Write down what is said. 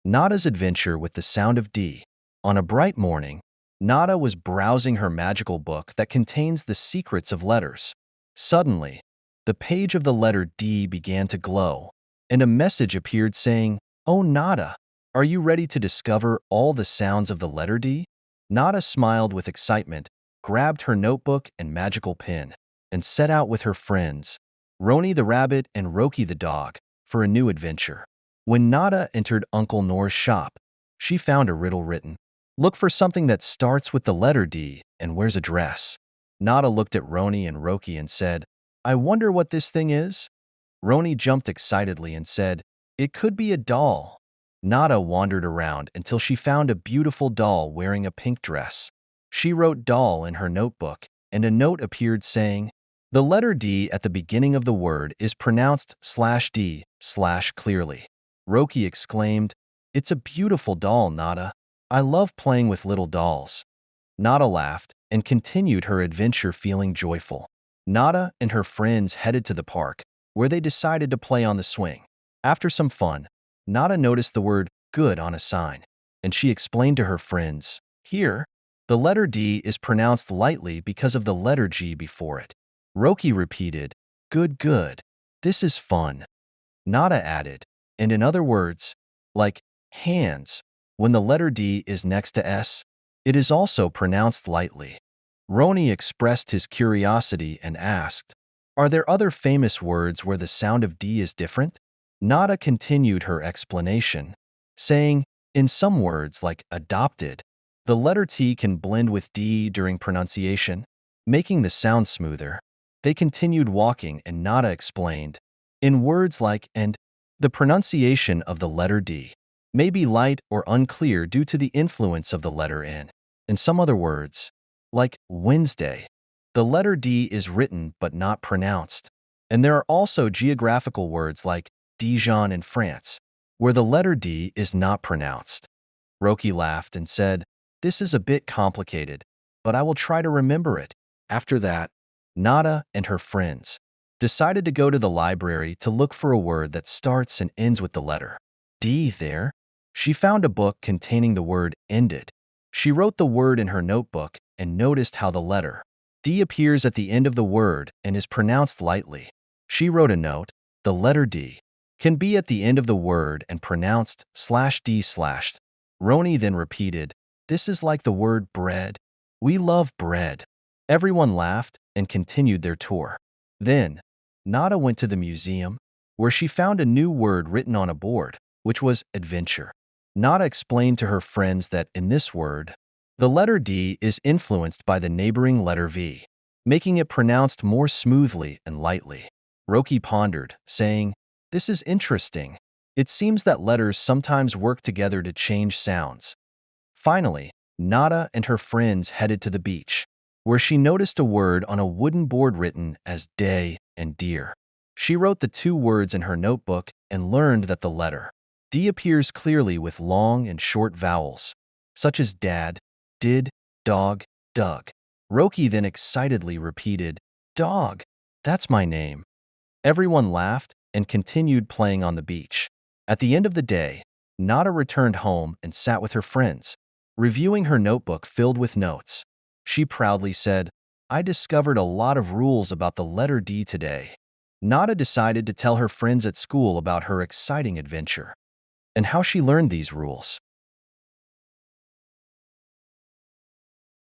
Nada's adventure with the sound of D. On a bright morning, Nada was browsing her magical book that contains the secrets of letters. Suddenly, the page of the letter D began to glow, and a message appeared saying, "Oh, Nada, are you ready to discover all the sounds of the letter D?" Nada smiled with excitement, grabbed her notebook and magical pen, and set out with her friends, Roni the rabbit and Roki the dog, for a new adventure. When Nada entered Uncle Noor's shop, she found a riddle written, "Look for something that starts with the letter D and wears a dress." Nada looked at Roni and Roki and said, "I wonder what this thing is?" Roni jumped excitedly and said, "It could be a doll." Nada wandered around until she found a beautiful doll wearing a pink dress. She wrote doll in her notebook, and a note appeared saying, "The letter D at the beginning of the word is pronounced /D/ clearly." Roki exclaimed, "It's a beautiful doll, Nada. I love playing with little dolls." Nada laughed and continued her adventure feeling joyful. Nada and her friends headed to the park, where they decided to play on the swing. After some fun, Nada noticed the word good on a sign, and she explained to her friends, "Here, the letter D is pronounced lightly because of the letter G before it." Roki repeated, "Good, good. This is fun." Nada added, "And in other words, like hands, when the letter D is next to S, it is also pronounced lightly." Roni expressed his curiosity and asked, "Are there other famous words where the sound of D is different?" Nada continued her explanation, saying, "In some words like adopted, the letter T can blend with D during pronunciation, making the sound smoother." They continued walking and Nada explained, "In words like and, the pronunciation of the letter D may be light or unclear due to the influence of the letter N. In some other words, like Wednesday, the letter D is written but not pronounced. And there are also geographical words like Dijon in France, where the letter D is not pronounced." Roki laughed and said, "This is a bit complicated, but I will try to remember it." After that, Nada and her friends decided to go to the library to look for a word that starts and ends with the letter D. There, she found a book containing the word ended. She wrote the word in her notebook and noticed how the letter D appears at the end of the word and is pronounced lightly. She wrote a note, "The letter D can be at the end of the word and pronounced /D/." Roni then repeated, "This is like the word bread. We love bread." Everyone laughed and continued their tour. Then, Nada went to the museum, where she found a new word written on a board, which was adventure. Nada explained to her friends that in this word, the letter D is influenced by the neighboring letter V, making it pronounced more smoothly and lightly. Roki pondered, saying, "This is interesting. It seems that letters sometimes work together to change sounds." Finally, Nada and her friends headed to the beach, where she noticed a word on a wooden board written as day and deer. She wrote the two words in her notebook and learned that the letter D appears clearly with long and short vowels, such as dad, did, dog, dug. Roki then excitedly repeated, "Dog, that's my name." Everyone laughed and continued playing on the beach. At the end of the day, Nada returned home and sat with her friends, reviewing her notebook filled with notes. She proudly said, "I discovered a lot of rules about the letter D today." Nada decided to tell her friends at school about her exciting adventure and how she learned these rules.